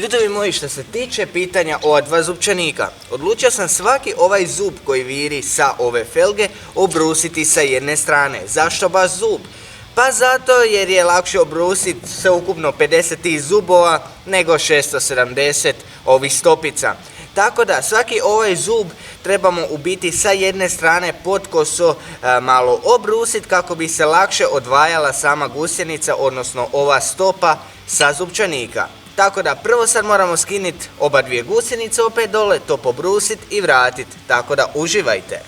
Ljudovi moji, što se tiče pitanja ova dva zupčanika, odlučio sam svaki ovaj zub koji viri sa ove felge obrusiti sa jedne strane. Zašto baš zub? Pa zato jer je lakše obrusiti sveukupno 50 tih zubova nego 670 ovih stopica. Tako da svaki ovaj zub trebamo u biti sa jedne strane potkoso malo obrusiti kako bi se lakše odvajala sama gusjenica, odnosno ova stopa sa zupčanika. Tako da prvo sad moramo skinuti oba dvije gusjenice opet dole, to pobrusiti i vratiti. Tako da uživajte.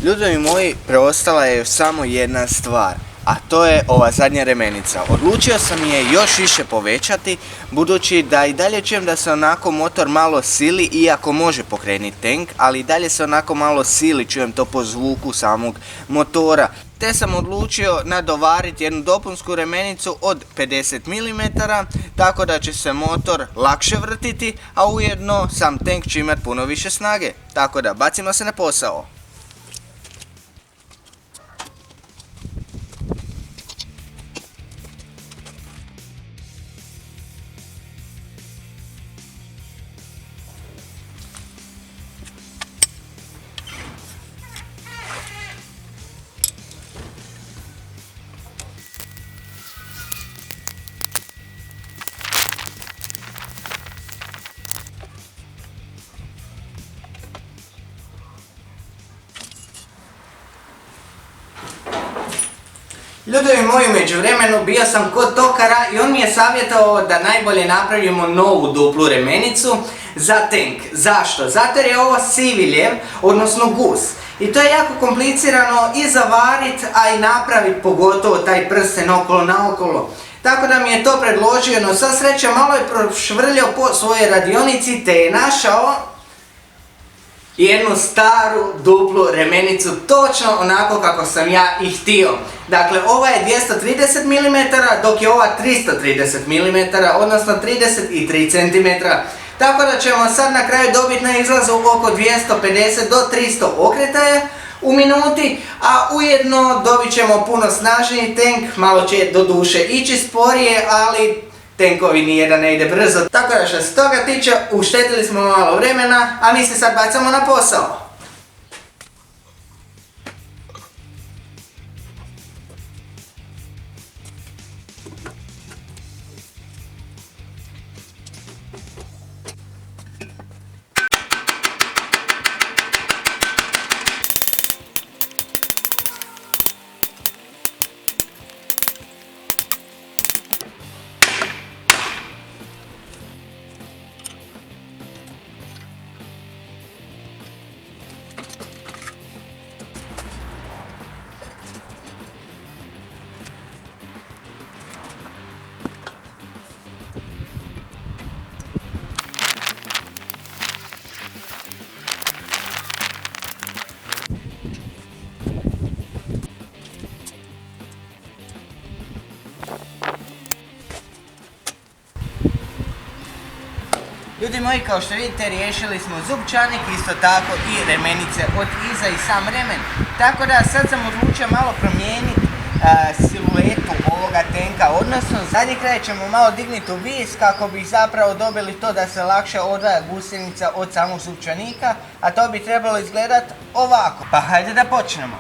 Ljudovi moji, preostala je još samo jedna stvar, a to je ova zadnja remenica. Odlučio sam je još više povećati, budući da i dalje čujem da se onako motor malo sili, iako može pokrenuti tank, ali i dalje se onako malo sili, čujem to po zvuku samog motora. Te sam odlučio nadovariti jednu dopunsku remenicu od 50 mm, tako da će se motor lakše vrtiti, a ujedno sam tank će imati puno više snage. Tako da bacimo se na posao. Ljudovi moji, u međuvremenu bio sam kod tokara i on mi je savjetovao da najbolje napravimo novu duplu remenicu za tank. Zašto? Zato jer je ovo siviljev, odnosno gus. I to je jako komplicirano i zavarit, a i napraviti pogotovo taj prsten okolo naokolo. Tako da mi je to predložio, no sva sreća malo je prošvrljao po svojoj radionici te je našao jednu staru duplu remenicu, točno onako kako sam ja i htio. Dakle, ova je 230 mm, dok je ova 330 mm, odnosno 33 cm. Tako da ćemo sad na kraju dobiti na izlazu oko 250 do 300 okretaja, u minuti, a ujedno dobit ćemo puno snažniji tank, malo će do duše ići sporije, ali tankovi nijedan ne ide brzo. Tako da što se toga tiče, uštedili smo malo vremena, a mi se sad bacamo na posao. Ljudi moji, kao što vidite, riješili smo zupčanik, isto tako i remenice od iza i sam remen. Tako da sad sam odlučio malo promijeniti siluetu ovoga tenka, odnosno zadnji kraj ćemo malo dignuti u vis kako bi zapravo dobili to da se lakše odvaja gusjenica od samog zupčanika, a to bi trebalo izgledat ovako. Pa hajde da počnemo.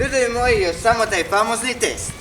Ljudi moji, još samo taj famozni test.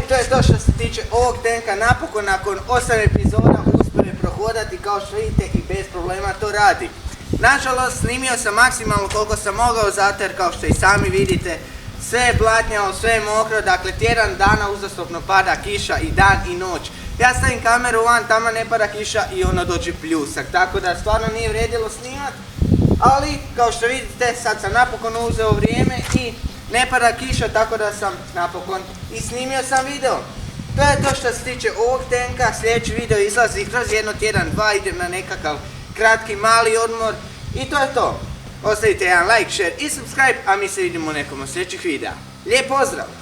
To je to što se tiče ovog tenka. Napokon nakon 8 epizoda uspio prohodati, kao što vidite, i bez problema to radi. Nažalost, snimio sam maksimalno koliko sam mogao, zato jer kao što i sami vidite, sve je blatnjalo, sve je mokro, dakle tjedan dana uzastopno pada kiša i dan i noć. Ja stavim kameru van, tamo ne pada kiša i ono dođe pljusak, tako da stvarno nije vrijedilo snimat. Ali, kao što vidite, sad sam napokon uzeo vrijeme i ne pada kiša, tako da sam napokon i snimio sam video. To je to što se tiče ovog tenka. Sljedeći video izlazi kroz jedno tjedan, dva, idem na nekakav kratki mali odmor i to je to. Ostavite jedan like, share i subscribe, a mi se vidimo u nekom od sljedećih videa. Lijep pozdrav!